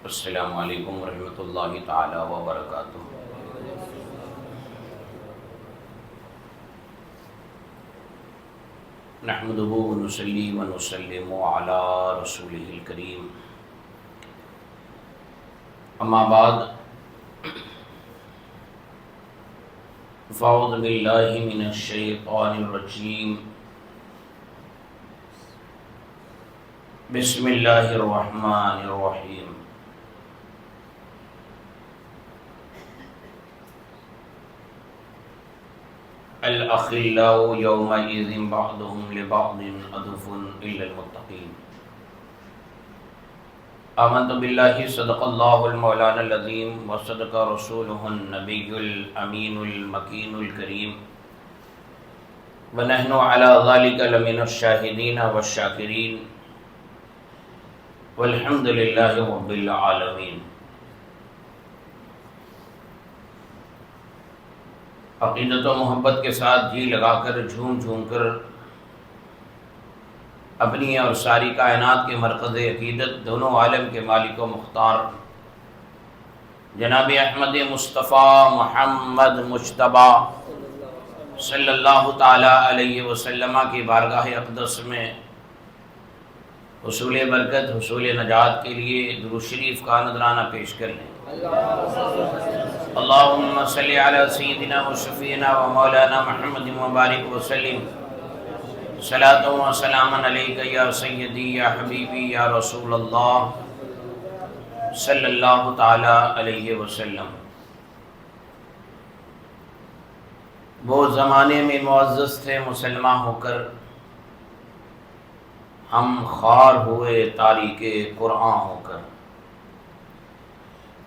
السلام علیکم ورحمۃ اللہ تعالی وبرکاتہ۔ نحمدہ ونصلی ونسلم علی رسولہ الکریم، اما بعد فاعوذ باللہ من الشیطان الرجیم، بسم اللہ الرحمن الرحیم۔ الاخلاء یومئذ بعضهم لبعض عدو الا المتقین۔ آمنت باللہ صدق اللہ المولانا العظیم وصدق رسولہ النبی الامین المکین الکریم، ونحن علی ذلک لمن الشاہدین والشاکرین، والحمد للہ رب العالمین۔ عقیدت و محبت کے ساتھ جی لگا کر جھوم جھوم کر اپنی اور ساری کائنات کے مرکز عقیدت دونوں عالم کے مالک و مختار جناب احمد مصطفیٰ محمد مجتبیٰ صلی اللہ تعالی علیہ وسلم کی بارگاہ اقدس میں حصول برکت، حصول نجات کے لیے درود شریف کا نذرانہ پیش کر لیں۔ اللہم صلی علی سیدنا و شفیعنا و مولانا محمد مبارک وسلم، صلاۃ و سلام علیک یا سیدی یا حبیبی یا رسول اللہ صلی اللہ تعالی علیہ وسلم۔ وہ زمانے میں معزز تھے مسلمان ہو کر، ہم خوار ہوئے تاریک قرآن ہو کر۔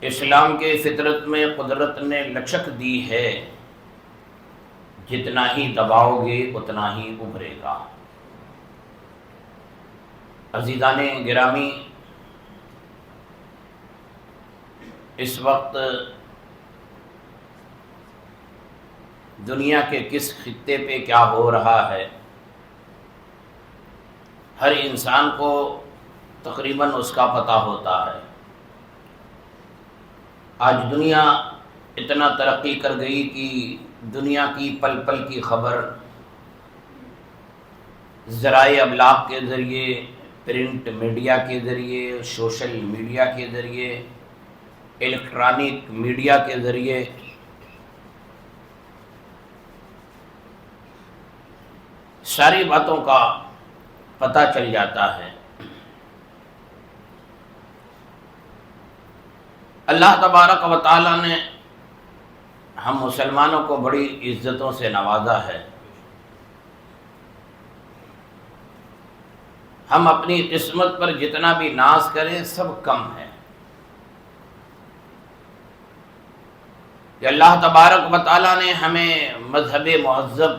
اسلام کے فطرت میں قدرت نے لچک دی ہے، جتنا ہی دباؤ گے اتنا ہی ابھرے گا۔ عزیزان گرامی، اس وقت دنیا کے کس خطے پہ کیا ہو رہا ہے، ہر انسان کو تقریباً اس کا پتہ ہوتا ہے۔ آج دنیا اتنا ترقی کر گئی کہ دنیا کی پل پل کی خبر ذرائع ابلاغ کے ذریعے، پرنٹ میڈیا کے ذریعے، سوشل میڈیا کے ذریعے، الیکٹرانک میڈیا کے ذریعے ساری باتوں کا پتہ چل جاتا ہے۔ اللہ تبارک و تعالیٰ نے ہم مسلمانوں کو بڑی عزتوں سے نوازا ہے۔ ہم اپنی قسمت پر جتنا بھی ناز کریں سب کم ہے کہ اللہ تبارک و تعالیٰ نے ہمیں مذہب مہذب،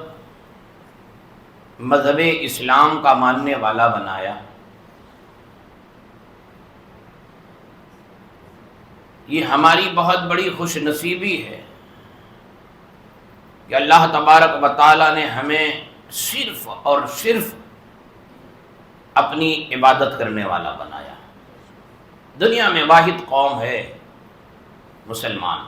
مذہب اسلام کا ماننے والا بنایا۔ یہ ہماری بہت بڑی خوش نصیبی ہے کہ اللہ تبارک و تعالیٰ نے ہمیں صرف اور صرف اپنی عبادت کرنے والا بنایا۔ دنیا میں واحد قوم ہے مسلمان،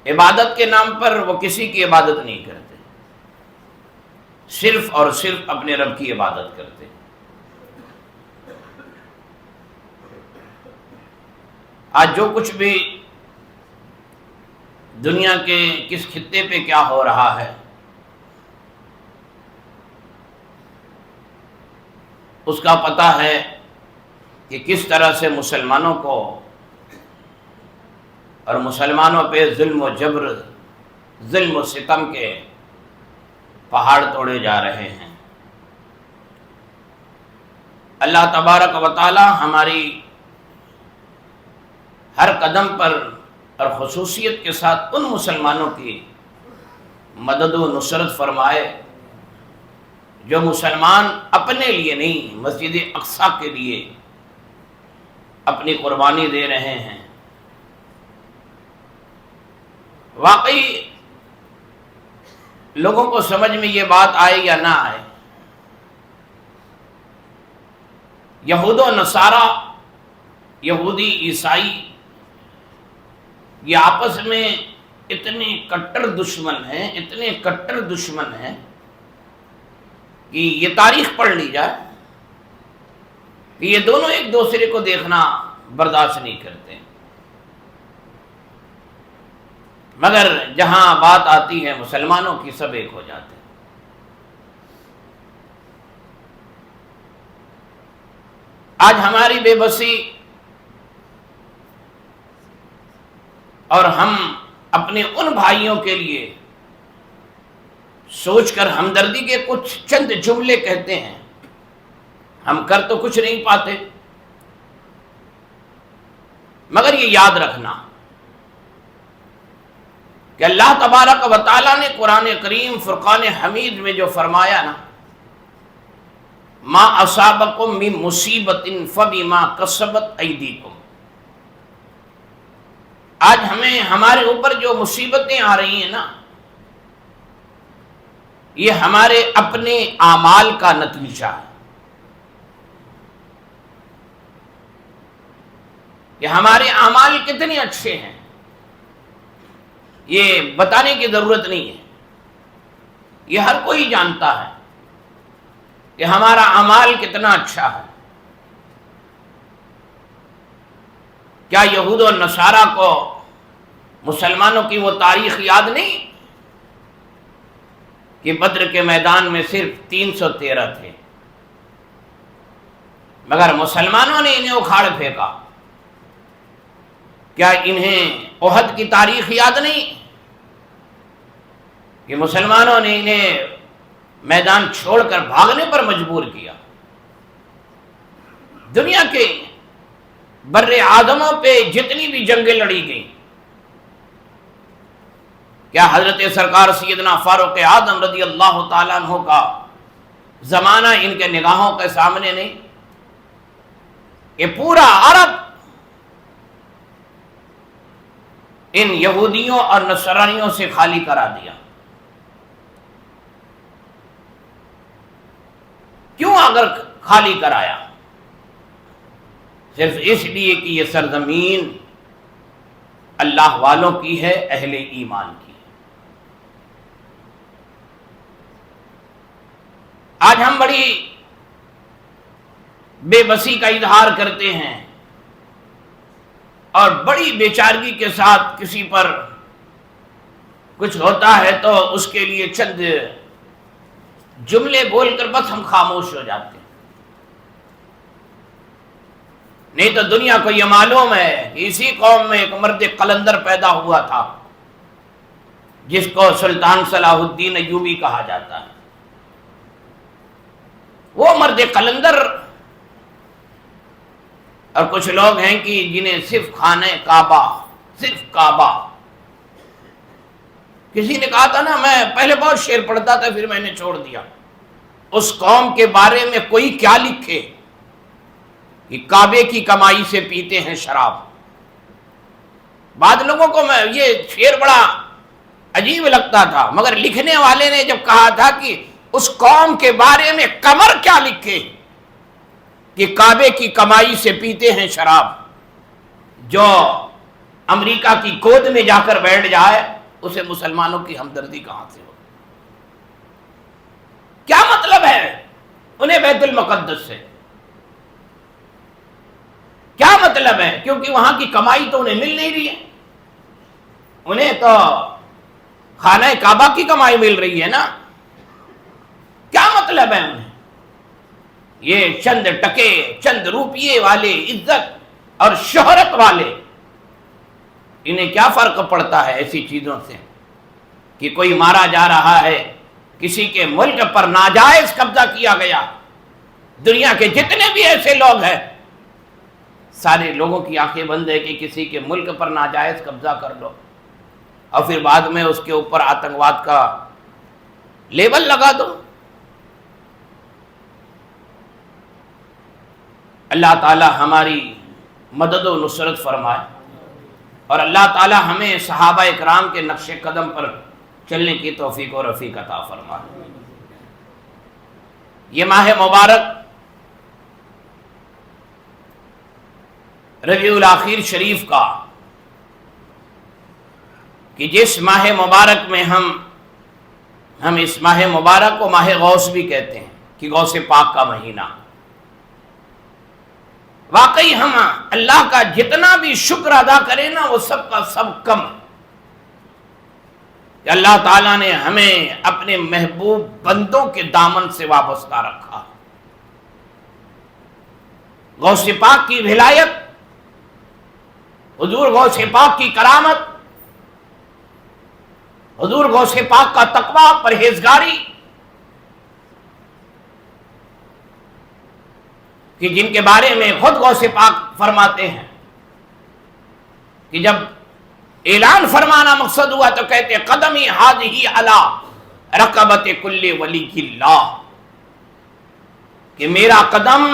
عبادت کے نام پر وہ کسی کی عبادت نہیں کرتے، صرف اور صرف اپنے رب کی عبادت کرتے۔ آج جو کچھ بھی دنیا کے کس خطے پہ کیا ہو رہا ہے، اس کا پتہ ہے کہ کس طرح سے مسلمانوں کو اور مسلمانوں پہ ظلم و جبر، ظلم و ستم کے پہاڑ توڑے جا رہے ہیں۔ اللہ تبارک و تعالی ہماری ہر قدم پر اور خصوصیت کے ساتھ ان مسلمانوں کی مدد و نصرت فرمائے جو مسلمان اپنے لیے نہیں، مسجد اقصیٰ کے لیے اپنی قربانی دے رہے ہیں۔ واقعی لوگوں کو سمجھ میں یہ بات آئے یا نہ آئے، یہود و نصارہ یہودی عیسائی یہ آپس میں اتنے کٹر دشمن ہیں، اتنے کٹر دشمن ہیں کہ یہ تاریخ پڑھ لی جائے کہ یہ دونوں ایک دوسرے کو دیکھنا برداشت نہیں کرتے، مگر جہاں بات آتی ہے مسلمانوں کی سب ایک ہو جاتے ہیں۔ آج ہماری بے بسی اور ہم اپنے ان بھائیوں کے لیے سوچ کر ہمدردی کے کچھ چند جملے کہتے ہیں، ہم کر تو کچھ نہیں پاتے، مگر یہ یاد رکھنا کہ اللہ تبارک و تعالیٰ نے قرآن کریم فرقان حمید میں جو فرمایا نا، ما اصابکم من مصیبت فبما کسبت ایدیکم، آج ہمیں ہمارے اوپر جو مصیبتیں آ رہی ہیں نا، یہ ہمارے اپنے اعمال کا نتیجہ ہے، کہ ہمارے اعمال کتنے اچھے ہیں یہ بتانے کی ضرورت نہیں ہے، یہ ہر کوئی جانتا ہے کہ ہمارا اعمال کتنا اچھا ہے۔ کیا یہود و نصارہ کو مسلمانوں کی وہ تاریخ یاد نہیں کہ بدر کے میدان میں صرف 313 تھے، مگر مسلمانوں نے انہیں اکھاڑ پھینکا؟ کیا انہیں احد کی تاریخ یاد نہیں کہ مسلمانوں نے انہیں میدان چھوڑ کر بھاگنے پر مجبور کیا؟ دنیا کے بر اعظموں پہ جتنی بھی جنگیں لڑی گئیں، کیا حضرت سرکار سیدنا فاروق اعظم رضی اللہ تعالیٰ عنہ کا زمانہ ان کے نگاہوں کے سامنے نہیں؟ یہ پورا عرب ان یہودیوں اور نصرانیوں سے خالی کرا دیا۔ کیوں اگر خالی کرایا؟ صرف اس لیے کہ یہ سرزمین اللہ والوں کی ہے، اہل ایمان کی ہے۔ آج ہم بڑی بے بسی کا اظہار کرتے ہیں اور بڑی بے چارگی کے ساتھ کسی پر کچھ ہوتا ہے تو اس کے لیے چند جملے بول کر بس ہم خاموش ہو جاتے ہیں۔ نہیں تو دنیا کو یہ معلوم ہے کہ اسی قوم میں ایک مرد قلندر پیدا ہوا تھا جس کو سلطان صلاح الدین ایوبی کہا جاتا ہے۔ وہ مرد قلندر اور کچھ لوگ ہیں کہ جنہیں صرف خانہ کعبہ، صرف کعبہ، کسی نے کہا تھا نا، میں پہلے بہت شعر پڑھتا تھا پھر میں نے چھوڑ دیا، اس قوم کے بارے میں کوئی کیا لکھے کہ کعبے کی کمائی سے پیتے ہیں شراب۔ بعض لوگوں کو میں یہ شعر بڑا عجیب لگتا تھا، مگر لکھنے والے نے جب کہا تھا کہ اس قوم کے بارے میں قمر کیا لکھے کہ کعبے کی کمائی سے پیتے ہیں شراب، جو امریکہ کی گود میں جا کر بیٹھ جائے اسے مسلمانوں کی ہمدردی کہاں سے ہو؟ کیا مطلب ہے انہیں بیت المقدس سے؟ کیا مطلب ہے؟ کیونکہ وہاں کی کمائی تو انہیں مل نہیں رہی ہے، انہیں تو خانہ کعبہ کی کمائی مل رہی ہے نا۔ کیا مطلب ہے انہیں؟ یہ چند ٹکے، چند روپیے والے، عزت اور شہرت والے، انہیں کیا فرق پڑتا ہے ایسی چیزوں سے کہ کوئی مارا جا رہا ہے، کسی کے ملک پر ناجائز قبضہ کیا گیا۔ دنیا کے جتنے بھی ایسے لوگ ہیں سارے لوگوں کی آنکھیں بند ہے کہ کسی کے ملک پر ناجائز قبضہ کر لو اور پھر بعد میں اس کے اوپر آتنکواد کا لیبل لگا دو۔ اللہ تعالی ہماری مدد و نصرت فرمائے اور اللہ تعالی ہمیں صحابہ اکرام کے نقش قدم پر چلنے کی توفیق و رفیق عطا فرمائے۔ یہ ماہ مبارک ربیع الاخیر شریف کا کہ جس ماہ مبارک میں ہم اس ماہ مبارک کو ماہ غوث بھی کہتے ہیں کہ غوث پاک کا مہینہ، واقعی ہم اللہ کا جتنا بھی شکر ادا کریں نا وہ سب کا سب کم ہے کہ اللہ تعالیٰ نے ہمیں اپنے محبوب بندوں کے دامن سے وابستہ رکھا۔ غوث پاک کی ولایت، حضور غوث پاک کی کرامت، حضور غوث پاک کا تقوی، پرہیزگاری، کہ جن کے بارے میں خود غوث پاک فرماتے ہیں کہ جب اعلان فرمانا مقصد ہوا تو کہتے قدمی ہذہ علی رقبۃ کل ولی اللہ، کہ میرا قدم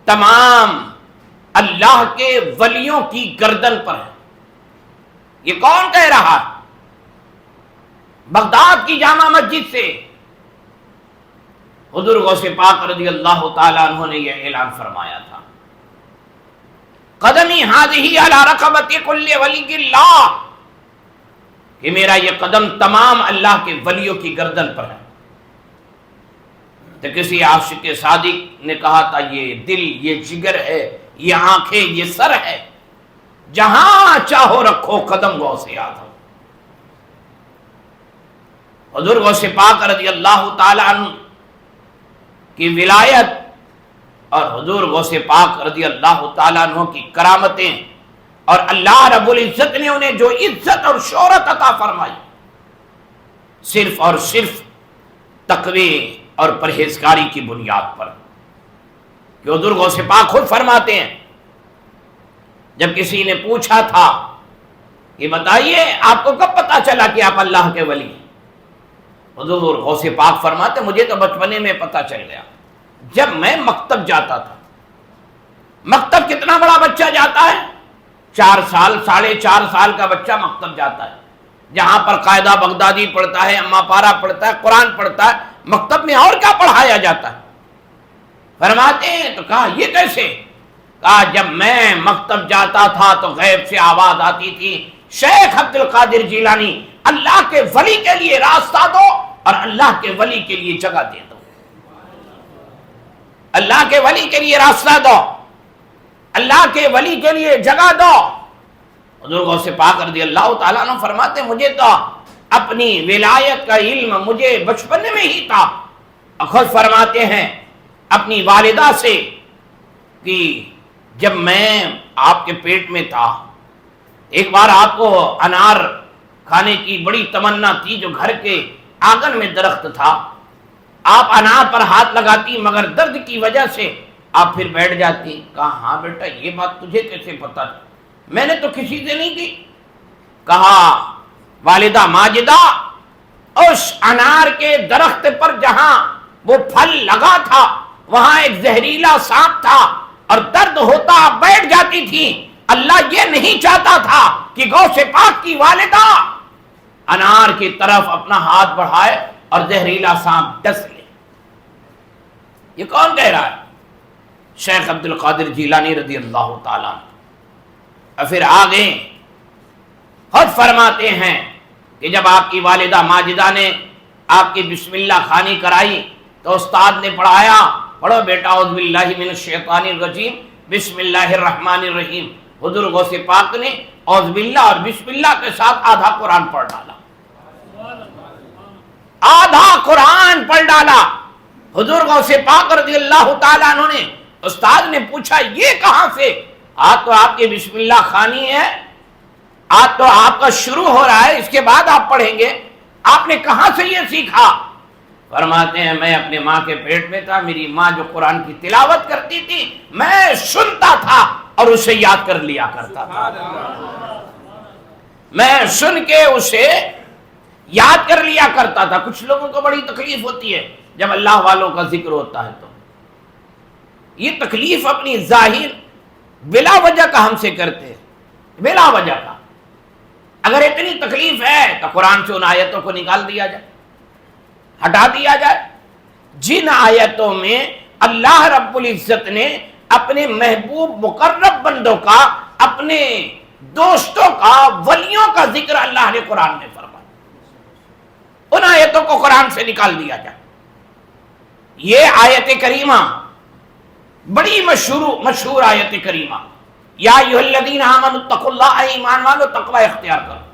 تمام اللہ کے ولیوں کی گردن پر ہے۔ یہ کون کہہ رہا ہے؟ بغداد کی جامع مسجد سے حضور غوث پاک رضی اللہ تعالیٰ عنہ نے یہ اعلان فرمایا تھا، قدمی ہذہ علی رقبۃ کل ولی اللہ، کہ میرا یہ قدم تمام اللہ کے ولیوں کی گردن پر ہے۔ تو کسی عاشق صادق نے کہا تھا یہ دل، یہ جگر ہے، یہ آنکھیں، یہ سر ہے، جہاں چاہو رکھو قدم غوث اعظم۔ حضور غوث پاک رضی اللہ تعالیٰ عنہ کی ولایت اور حضور غوث پاک رضی اللہ تعالیٰ عنہ کی کرامتیں، اور اللہ رب العزت نے انہیں جو عزت اور شہرت عطا فرمائی، صرف اور صرف تقوی اور پرہیزگاری کی بنیاد پر، کہ حضور غوث پاک خود فرماتے ہیں، جب کسی نے پوچھا تھا کہ بتائیے آپ کو کب پتا چلا کہ آپ اللہ کے ولی ہیں، حضور غوث پاک فرماتے مجھے تو بچپنے میں پتا چل گیا، جب میں مکتب جاتا تھا۔ مکتب کتنا بڑا بچہ جاتا ہے؟ 4 سال، 4.5 سال کا بچہ مکتب جاتا ہے، جہاں پر قاعدہ بغدادی پڑھتا ہے، اما پارا پڑھتا ہے، قرآن پڑھتا ہے۔ مکتب میں اور کیا پڑھایا جاتا ہے؟ فرماتے ہیں تو کہا یہ کیسے؟ کہا جب میں مکتب جاتا تھا تو غیب سے آواز آتی تھی، شیخ عبد القادر جیلانی اللہ کے ولی کے لیے راستہ دو اور اللہ کے ولی کے لیے جگہ دے دو، اللہ کے ولی کے لیے راستہ دو، اللہ کے ولی کے لیے جگہ دو۔ حضور غوث پاک رضی اللہ تعالیٰ عنہ فرماتے مجھے تو اپنی ولایت کا علم مجھے بچپن میں ہی تھا۔ خود فرماتے ہیں اپنی والدہ سے کہ جب میں آپ کے پیٹ میں تھا، ایک بار آپ کو انار کھانے کی بڑی تمنا تھی، جو گھر کے آنگن میں درخت تھا، آپ انار پر ہاتھ لگاتی مگر درد کی وجہ سے آپ پھر بیٹھ جاتی۔ کہا ہاں بیٹا یہ بات تجھے کیسے پتا؟ میں نے تو کسی سے نہیں کی۔ کہا والدہ ماجدہ اس انار کے درخت پر جہاں وہ پھل لگا تھا وہاں ایک زہریلا سانپ تھا اور درد ہوتا آپ بیٹھ جاتی تھی۔ اللہ یہ نہیں چاہتا تھا کہ غوث پاک کی والدہ انار کی طرف اپنا ہاتھ بڑھائے اور زہریلا سانپ ڈس لے۔ یہ کون کہہ رہا ہے؟ شیخ عبد القادر جیلانی رضی اللہ تعالیٰ عنہ۔ اور پھر آگے خود فرماتے ہیں کہ جب آپ کی والدہ ماجدہ نے آپ کی بسم اللہ خوانی کرائی تو استاد نے پڑھایا، پڑھو بیٹا اعوذ باللہ من الشیطان الرجیم بسم اللہ الرحمن الرحیم۔ حضور غوث پاک نے اعوذ باللہ اور بسم اللہ کے ساتھ آدھا قرآن پڑھ ڈالا، آدھا قرآن پڑھ ڈالا حضور غوث پاک رضی اللہ تعالیٰ عنہ نے۔ استاد نے پوچھا یہ کہاں سے؟ آج تو آپ کی بسم اللہ خوانی ہے، آج تو آپ کا شروع ہو رہا ہے، اس کے بعد آپ پڑھیں گے، آپ نے کہاں سے یہ سیکھا؟ فرماتے ہیں میں اپنے ماں کے پیٹ میں تھا، میری ماں جو قرآن کی تلاوت کرتی تھی میں سنتا تھا اور اسے یاد کر لیا کرتا تھا، میں سن کے اسے یاد کر لیا کرتا تھا۔ کچھ لوگوں کو بڑی تکلیف ہوتی ہے جب اللہ والوں کا ذکر ہوتا ہے، تو یہ تکلیف اپنی ظاہر بلا وجہ کا ہم سے کرتے ہیں، بلا وجہ کا۔ اگر اتنی تکلیف ہے تو قرآن سے ان آیتوں کو نکال دیا جائے، ہٹا دیا جائے جن آیتوں میں اللہ رب العزت نے اپنے محبوب مقرب بندوں کا، اپنے دوستوں کا، ولیوں کا ذکر اللہ نے قرآن میں فرمایا، ان آیتوں کو قرآن سے نکال دیا جائے۔ یہ آیت کریمہ بڑی مشہور آیت کریمہ، یا ایھا الذین آمنوا اتقوا اللہ، ایمان والو تقوی اختیار کرو،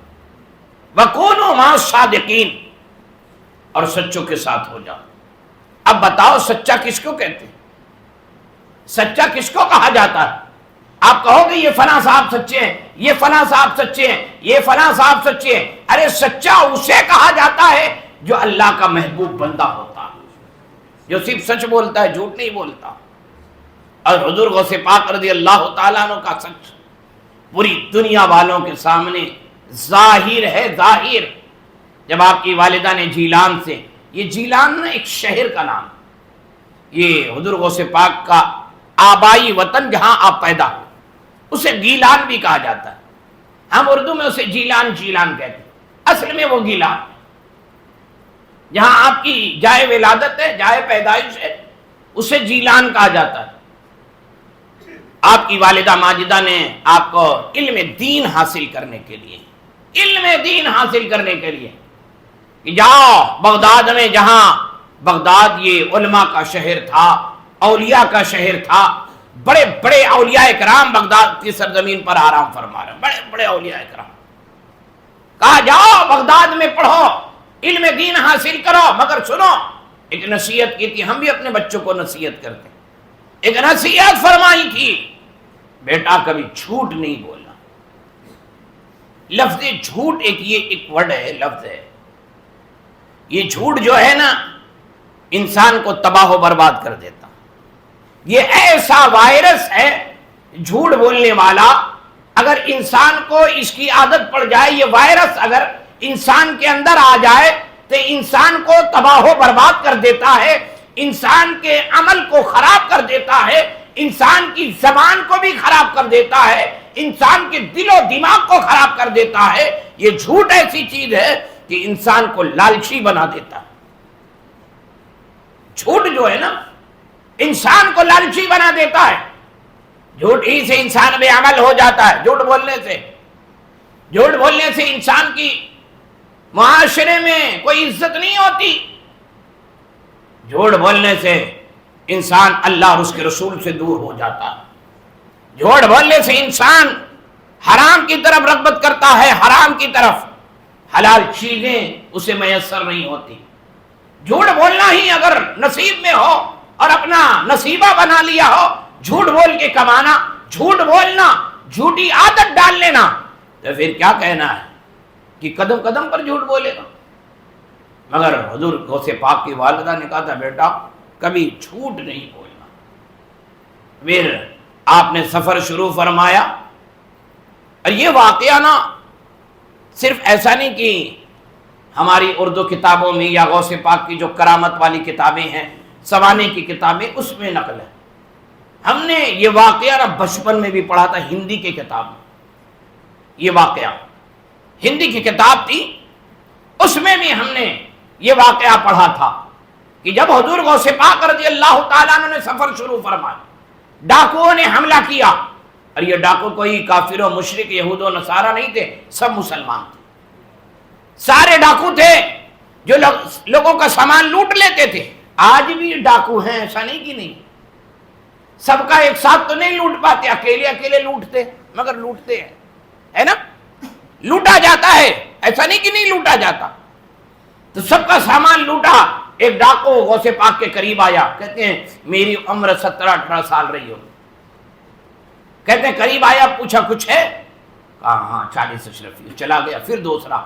وکونوا مع الصادقین، اور سچوں کے ساتھ ہو جاؤ۔ اب بتاؤ سچا کس کو کہتے ہیں؟ سچا کس کو کہا جاتا ہے؟ آپ کہو گے یہ فلاں صاحب سچے ہیں، یہ فلاں صاحب سچے ہیں، یہ فلاں صاحب سچے ہیں۔ ارے سچا اسے کہا جاتا ہے جو اللہ کا محبوب بندہ ہوتا ہے، جو صرف سچ بولتا ہے، جھوٹ نہیں بولتا۔ اور حضور غوث پاک رضی اللہ تعالیٰ عنہ کا سچ پوری دنیا والوں کے سامنے ظاہر ہے، ظاہر۔ جب آپ کی والدہ نے جیلان سے، یہ جیلان نا ایک شہر کا نام، یہ حضور غوث پاک کا آبائی وطن جہاں آپ پیدا ہوئے، اسے گیلان بھی کہا جاتا ہے۔ ہم اردو میں اسے جیلان جیلان کہتے ہیں، اصل میں وہ گیلان جہاں آپ کی جائے ولادت ہے، جائے پیدائش ہے، اسے جیلان کہا جاتا ہے۔ آپ کی والدہ ماجدہ نے آپ کو علم دین حاصل کرنے کے لیے، علم دین حاصل کرنے کے لیے کہ جاؤ بغداد میں، جہاں بغداد یہ علماء کا شہر تھا، اولیاء کا شہر تھا، بڑے بڑے اولیاء کرام بغداد کی سرزمین پر آرام فرما رہے ہیں، بڑے بڑے اولیاء کرام۔ کہا جاؤ بغداد میں پڑھو، علم دین حاصل کرو، مگر سنو، ایک نصیحت کی تھی، ہم بھی اپنے بچوں کو نصیحت کرتے ہیں۔ ایک نصیحت فرمائی تھی، بیٹا کبھی جھوٹ نہیں بولنا۔ لفظ جھوٹ ایک ورڈ ہے، لفظ ہے، یہ جھوٹ جو ہے نا انسان کو تباہ و برباد کر دیتا۔ یہ ایسا وائرس ہے جھوٹ بولنے والا، اگر انسان کو اس کی عادت پڑ جائے، یہ وائرس اگر انسان کے اندر آ جائے تو انسان کو تباہ و برباد کر دیتا ہے، انسان کے عمل کو خراب کر دیتا ہے، انسان کی زبان کو بھی خراب کر دیتا ہے، انسان کے دل و دماغ کو خراب کر دیتا ہے۔ یہ جھوٹ ایسی چیز ہے کہ انسان کو لالچی بنا دیتا ہے۔ جھوٹ جو ہے نا انسان کو لالچی بنا دیتا ہے، جھوٹ ہی سے انسان بے عمل ہو جاتا ہے۔ جھوٹ بولنے سے انسان کی معاشرے میں کوئی عزت نہیں ہوتی، جھوٹ بولنے سے انسان اللہ اور اس کے رسول سے دور ہو جاتا ہے، جھوٹ بولنے سے انسان حرام کی طرف رغبت کرتا ہے، حرام کی طرف، حلال چیزیں اسے میسر نہیں ہوتی۔ جھوٹ بولنا ہی اگر نصیب میں ہو اور اپنا نصیبہ بنا لیا ہو، جھوٹ بول کے کمانا، جھوٹ بولنا، جھوٹی عادت ڈال لینا، تو پھر کیا کہنا ہے کہ قدم قدم پر جھوٹ بولے گا۔ مگر حضور غوث پاک کی والدہ نے کہا تھا بیٹا کبھی جھوٹ نہیں بولنا۔ پھر آپ نے سفر شروع فرمایا، اور یہ واقعہ نا صرف ایسا نہیں کہ ہماری اردو کتابوں میں یا غوث پاک کی جو کرامت والی کتابیں ہیں، سوانے کی کتابیں، اس میں نقل ہے۔ ہم نے یہ واقعہ نا بچپن میں بھی پڑھا تھا ہندی کی کتاب میں، یہ واقعہ ہندی کی کتاب تھی، اس میں بھی ہم نے یہ واقعہ پڑھا تھا کہ جب حضور غوث پاک رضی اللہ تعالیٰ عنہ نے سفر شروع فرمایا، ڈاکوؤں نے حملہ کیا، اور یہ ڈاکو کوئی کافر و مشرک یہود و نصارہ نہیں تھے، سب مسلمان تھے، سارے ڈاکو تھے جو لوگوں کا سامان لوٹ لیتے تھے۔ آج بھی ڈاکو ہیں، ایسا نہیں کہ نہیں، سب کا ایک ساتھ تو نہیں لوٹ پاتے، اکیلے اکیلے لوٹتے، مگر لوٹتے ہیں، ہے نا، لوٹا جاتا ہے، ایسا نہیں کہ نہیں لوٹا جاتا۔ تو سب کا سامان لوٹا۔ ایک ڈاکو غوث پاک کے قریب آیا، کہتے ہیں میری عمر 17-18 سال رہی ہو، کہتے ہیں قریب آیا، پوچھا کچھ ہے، کہا ہاں 40 اشرفی، چلا گیا، پھر دوسرا،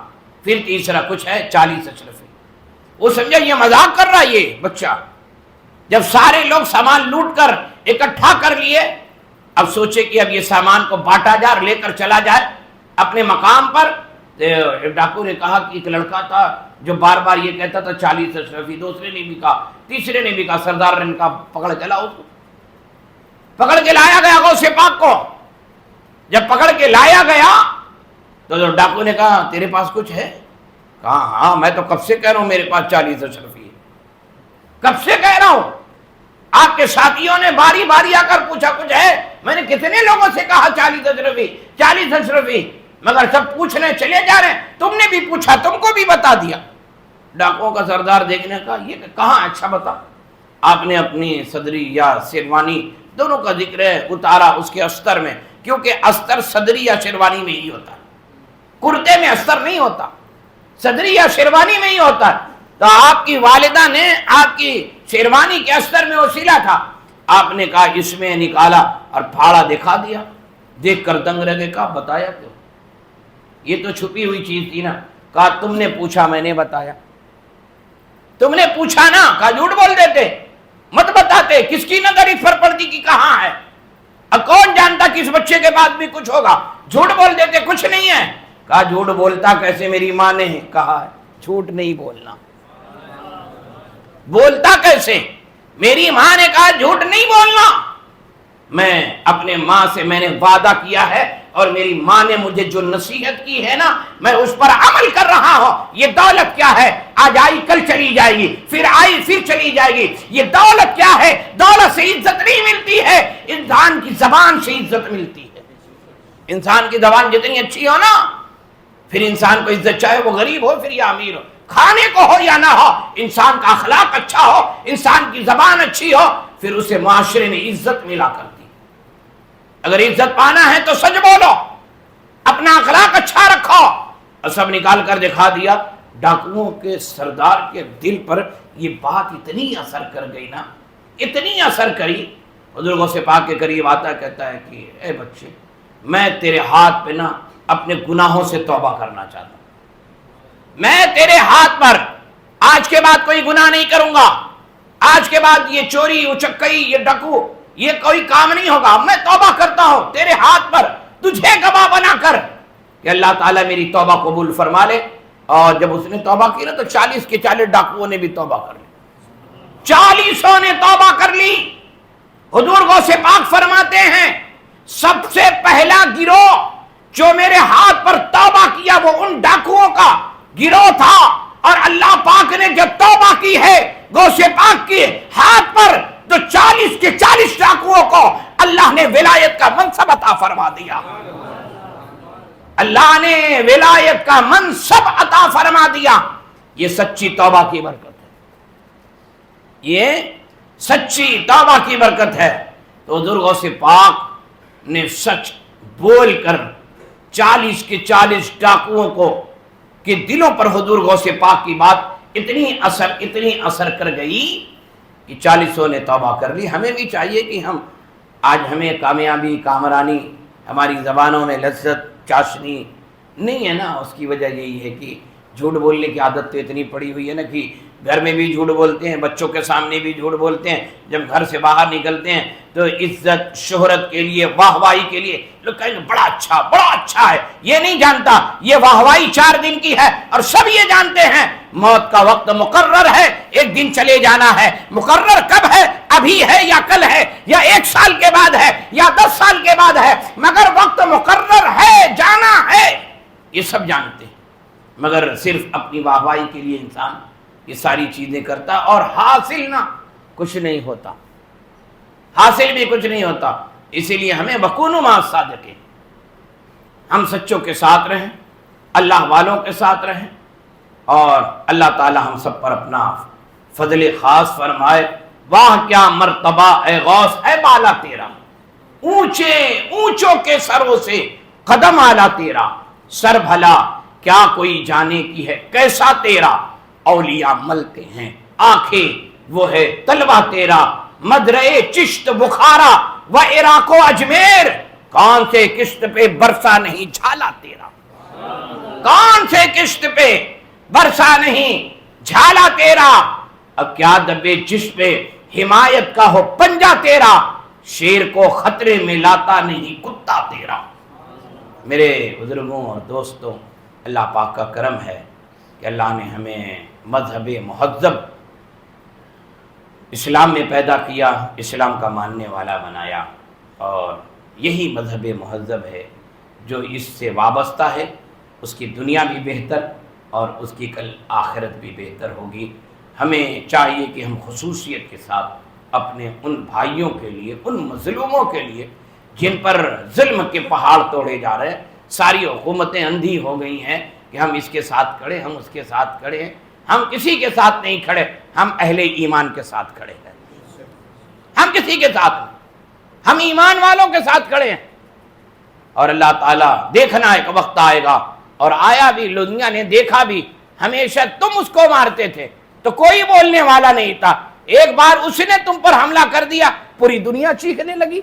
پھر تیسرا، کچھ ہے 40 اشرفی۔ وہ سمجھا یہ مذاق کر رہا یہ بچہ۔ جب سارے لوگ سامان لوٹ کر اکٹھا کر لیے، اب سوچے کہ اب یہ سامان کو بانٹا جائے اور لے کر چلا جائے اپنے مقام پر۔ ڈاکو نے کہا کہ ایک لڑکا تھا جو بار بار یہ کہتا تھا 40 اشرفی، دوسرے نے بھی کہا، تیسرے نے بھی کہا، سردار نے کہا پکڑ کے لاؤ اس کو۔ پکڑ کے لایا گیا غوث پاک کو۔ جب پکڑ کے لایا گیا تو ڈاکو نے کہا تیرے پاس کچھ ہے؟ کہا ہاں میں تو کب سے کہہ رہا ہوں میرے پاس 40 اشرفی ہے، کب سے کہہ رہا ہوں۔ آپ کے ساتھیوں نے باری باری آ کر پوچھا کچھ ہے؟ میں نے کتنے لوگوں سے کہا 40 اشرفی 40 اشرفی، مگر سب پوچھنے چلے جا رہے ہیں، تم نے بھی پوچھا، تم کو بھی بتا دیا۔ ڈاکوؤں کا سردار دیکھنے کا یہ کہاں، اچھا بتا۔ آپ نے اپنی صدری یا شیروانی دونوں کا ذکر اتارا اس کے استر میں، کیونکہ استر صدری یا شیروانی میں ہی ہوتا ہے، کرتے میں استر نہیں ہوتا، صدری یا شیروانی میں ہی ہوتا ہے۔ تو آپ کی والدہ نے آپ کی شیروانی کے استر میں وہ سلا تھا، آپ نے کہا اس میں نکالا اور پھاڑا دکھا دیا۔ دیکھ کر دنگ رہ گئے، کہا بتایا کیوں؟ یہ تو چھپی ہوئی چیز تھی نا۔ کہا تم نے پوچھا، میں نے بتایا۔ تم نے پوچھا نا، کہا جھوٹ بول دیتے، مت بتاتے، کس کی نظر اس پر پڑتی کہ کہاں ہے؟ اب کون جانتا کہ اس بچے کے بعد بھی کچھ ہوگا؟ جھوٹ بول دیتے، کچھ نہیں ہے۔ کہا جھوٹ بولتا کیسے؟ میری ماں نے کہا ہے جھوٹ نہیں بولنا۔ بولتا کیسے؟ میری ماں نے کہا جھوٹ نہیں بولنا۔ میں اپنے ماں سے میں نے وعدہ کیا ہے، اور میری ماں نے مجھے جو نصیحت کی ہے نا، میں اس پر عمل کر رہا ہوں۔ یہ دولت کیا ہے؟ آج آئی کل چلی جائے گی، پھر آئی پھر چلی جائے گی۔ یہ دولت کیا ہے؟ دولت سے عزت نہیں ملتی ہے، انسان کی زبان سے عزت ملتی ہے۔ انسان کی زبان جتنی اچھی ہو نا، پھر انسان کو عزت، چاہے وہ غریب ہو پھر یا امیر ہو، کھانے کو ہو یا نہ ہو، انسان کا اخلاق اچھا ہو، انسان کی زبان اچھی ہو، پھر اسے معاشرے میں عزت ملا کرتی۔ اگر عزت پانا ہے تو سچ بولو، اپنا اخلاق اچھا رکھو۔ اور سب نکال کر دکھا دیا۔ ڈاکوؤں کے سردار کے دل پر یہ بات اتنی اثر کر گئی نا، اتنی اثر کری، بزرگوں سے پاک کے قریب آتا کہتا ہے کہ اے بچے، میں تیرے ہاتھ پہ نا اپنے گناہوں سے توبہ کرنا چاہتا ہوں۔ میں تیرے ہاتھ پر آج کے بعد کوئی گناہ نہیں کروں گا، آج کے بعد یہ چوری، اچکئی، یہ ڈکو، یہ کوئی کام نہیں ہوگا۔ میں توبہ کرتا ہوں تیرے ہاتھ پر، تجھے گواہ بنا کر کہ اللہ تعالیٰ میری توبہ قبول فرما لے۔ اور جب اس نے توبہ کی نا تو 40 کے 40 ڈاکوؤں نے بھی توبہ کر لی، 40 نے توبہ کر لی۔ حضور غوث پاک فرماتے ہیں سب سے پہلا گروہ جو میرے ہاتھ پر توبہ کیا وہ ان ڈاکوؤں کا گروہ تھا، اور اللہ پاک نے جب توبہ کی ہے غوث پاک کے ہاتھ پر تو 40 کے 40 ڈاکوؤں کو اللہ نے ولایت کا منصب عطا فرما دیا۔ اللہ نے ولایت کا منصب عطا فرما دیا۔ یہ سچی توبہ کی برکت ہے، یہ سچی توبہ کی برکت ہے۔ تو حضور غوث پاک نے سچ بول کر 40 کے 40 ڈاکوؤں کو کہ دلوں پر حضور غوث پاک کی بات اتنی اثر کر گئی کہ 40 نے توبہ کر لی۔ ہمیں بھی چاہیے کہ آج ہمیں کامیابی، کامرانی، ہماری زبانوں میں لذت، چاشنی نہیں ہے نا، اس کی وجہ یہی ہے کہ جھوٹ بولنے کی عادت تو اتنی پڑی ہوئی ہے نا کہ گھر میں بھی جھوٹ بولتے ہیں، بچوں کے سامنے بھی جھوٹ بولتے ہیں، جب گھر سے باہر نکلتے ہیں تو عزت شہرت کے لیے، واہوائی کے لیے لوگ کہیں گے بڑا اچھا ہے۔ یہ نہیں جانتا یہ واہوائی 4 دن کی ہے، اور سب یہ جانتے ہیں موت کا وقت مقرر ہے، ایک دن چلے جانا ہے۔ مقرر کب ہے؟ ابھی ہے یا کل ہے یا 1 سال کے بعد ہے یا 10 سال کے بعد ہے، مگر وقت مقرر ہے، جانا ہے، یہ سب جانتے ہیں۔ مگر صرف اپنی واہوائی کے لیے انسان یہ ساری چیزیں کرتا اور حاصل نہ کچھ نہیں ہوتا، حاصل بھی کچھ نہیں ہوتا۔ اسی لیے ہمیں وَكُونُوا مَعَ الصَّادِقِينَ، ہم سچوں کے ساتھ رہیں، اللہ والوں کے ساتھ رہیں، اور اللہ تعالی ہم سب پر اپنا فضل خاص فرمائے۔ واہ کیا مرتبہ اے غوث ہے بالا تیرا، اونچوں کے سروں سے قدم آلا تیرا، سر بھلا کیا کوئی جانے کی ہے کیسا تیرا، اولیاء ملتے ہیں آنکھیں وہ ہے طلبہ تیرا، مدرے چشت بخارا و عراق و اجمیر، کون سے کشت پہ برسا نہیں جھالا تیرا، کون سے کشت پہ برسا نہیں جھالا تیرا، اب کیا دبے جس پہ حمایت کا ہو پنجا تیرا، شیر کو خطرے میں لاتا نہیں کتا تیرا۔ میرے بزرگوں اور دوستوں، اللہ پاک کا کرم ہے کہ اللہ نے ہمیں مذہب مہذب اسلام میں پیدا کیا، اسلام کا ماننے والا بنایا، اور یہی مذہب مہذب ہے جو اس سے وابستہ ہے، اس کی دنیا بھی بہتر اور اس کی کل آخرت بھی بہتر ہوگی۔ ہمیں چاہیے کہ ہم خصوصیت کے ساتھ اپنے ان بھائیوں کے لیے، ان مظلوموں کے لیے جن پر ظلم کے پہاڑ توڑے جا رہے ہیں۔ ساری حکومتیں اندھی ہو گئی ہیں کہ ہم اس کے ساتھ کھڑے، ہم اس کے ساتھ کھڑے ہیں۔ ہم کسی کے ساتھ نہیں کھڑے، ہم اہل ایمان کے ساتھ کھڑے ہیں۔ ہم کسی کے ساتھ نہیں، ہم ایمان والوں کے ساتھ کھڑے ہیں۔ اور اللہ تعالیٰ دیکھنا ایک وقت آئے گا، اور آیا بھی، دنیا نے دیکھا بھی، ہمیشہ تم اس کو مارتے تھے تو کوئی بولنے والا نہیں تھا، ایک بار اس نے تم پر حملہ کر دیا، پوری دنیا چیخنے لگی۔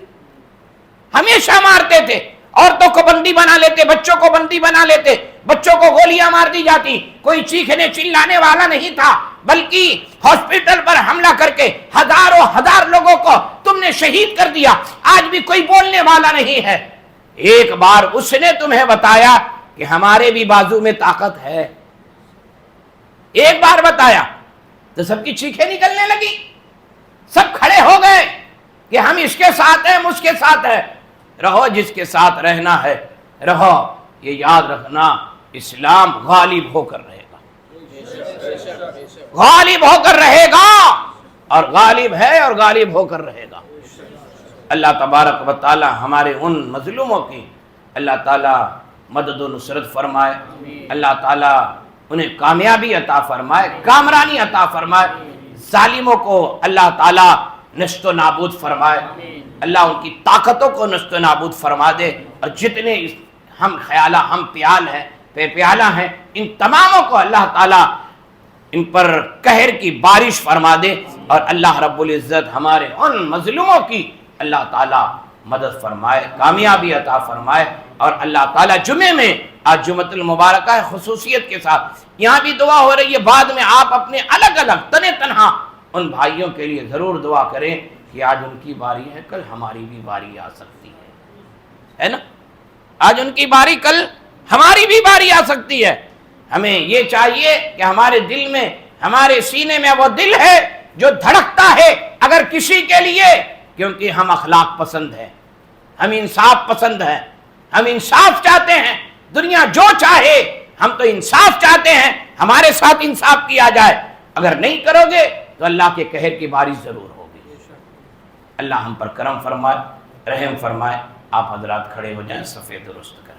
ہمیشہ مارتے تھے، عورتوں کو بندی بنا لیتے، بچوں کو بندی بنا لیتے، بچوں کو گولیاں مار دی جاتی، کوئی چیخنے چلانے والا نہیں تھا، بلکہ ہاسپٹل پر حملہ کر کے ہزاروں ہزار لوگوں کو تم نے شہید کر دیا، آج بھی کوئی بولنے والا نہیں ہے۔ ایک بار اس نے تمہیں بتایا کہ ہمارے بھی بازو میں طاقت ہے، ایک بار بتایا تو سب کی چیخیں نکلنے لگی، سب کھڑے ہو گئے کہ ہم اس کے ساتھ ہیں، ہم اس کے ساتھ ہیں۔ رہو، جس کے ساتھ رہنا ہے رہو، یہ یاد رکھنا اسلام غالب ہو کر رہے گا، غالب ہو کر رہے گا، اور غالب ہے اور غالب ہو کر رہے گا۔ اللہ تبارک و تعالی ہمارے ان مظلوموں کی اللہ تعالی مدد و نصرت فرمائے، اللہ تعالی انہیں کامیابی عطا فرمائے، کامرانی عطا فرمائے، ظالموں کو اللہ تعالی نشت و نابود فرمائے، اللہ ان کی طاقتوں کو نشت و نابود فرما دے، اور جتنے ہم خیالہ ہم پیال ہیں، پیالہ ہیں، ان تماموں کو اللہ تعالی ان پر قہر کی بارش فرما دے، اور اللہ رب العزت ہمارے ان مظلوموں کی اللہ تعالی مدد فرمائے، کامیابی عطا فرمائے۔ اور اللہ تعالی جمعے میں، آج جمعۃ المبارکہ ہے، خصوصیت کے ساتھ یہاں بھی دعا ہو رہی ہے، بعد میں آپ اپنے الگ الگ تنے تنہا ان بھائیوں کے لیے ضرور دعا کریں کہ آج ان کی باری ہے، کل ہماری بھی باری آ سکتی ہے نا؟ آج ان کی باری، کل ہماری بھی باری آ سکتی ہے۔ ہمیں یہ چاہیے کہ ہمارے دل میں، ہمارے سینے میں وہ دل ہے جو دھڑکتا ہے اگر کسی کے لیے، کیونکہ ہم اخلاق پسند ہیں، ہم انصاف پسند ہیں، ہم انصاف چاہتے ہیں۔ دنیا جو چاہے، ہم تو انصاف چاہتے ہیں، ہمارے ساتھ انصاف کیا جائے۔ اگر نہیں کرو گے تو اللہ کے قہر کی باری ضرور ہوگی۔ اللہ ہم پر کرم فرمائے، رحم فرمائے۔ آپ حضرات کھڑے ہو جائیں، صفے درست کریں۔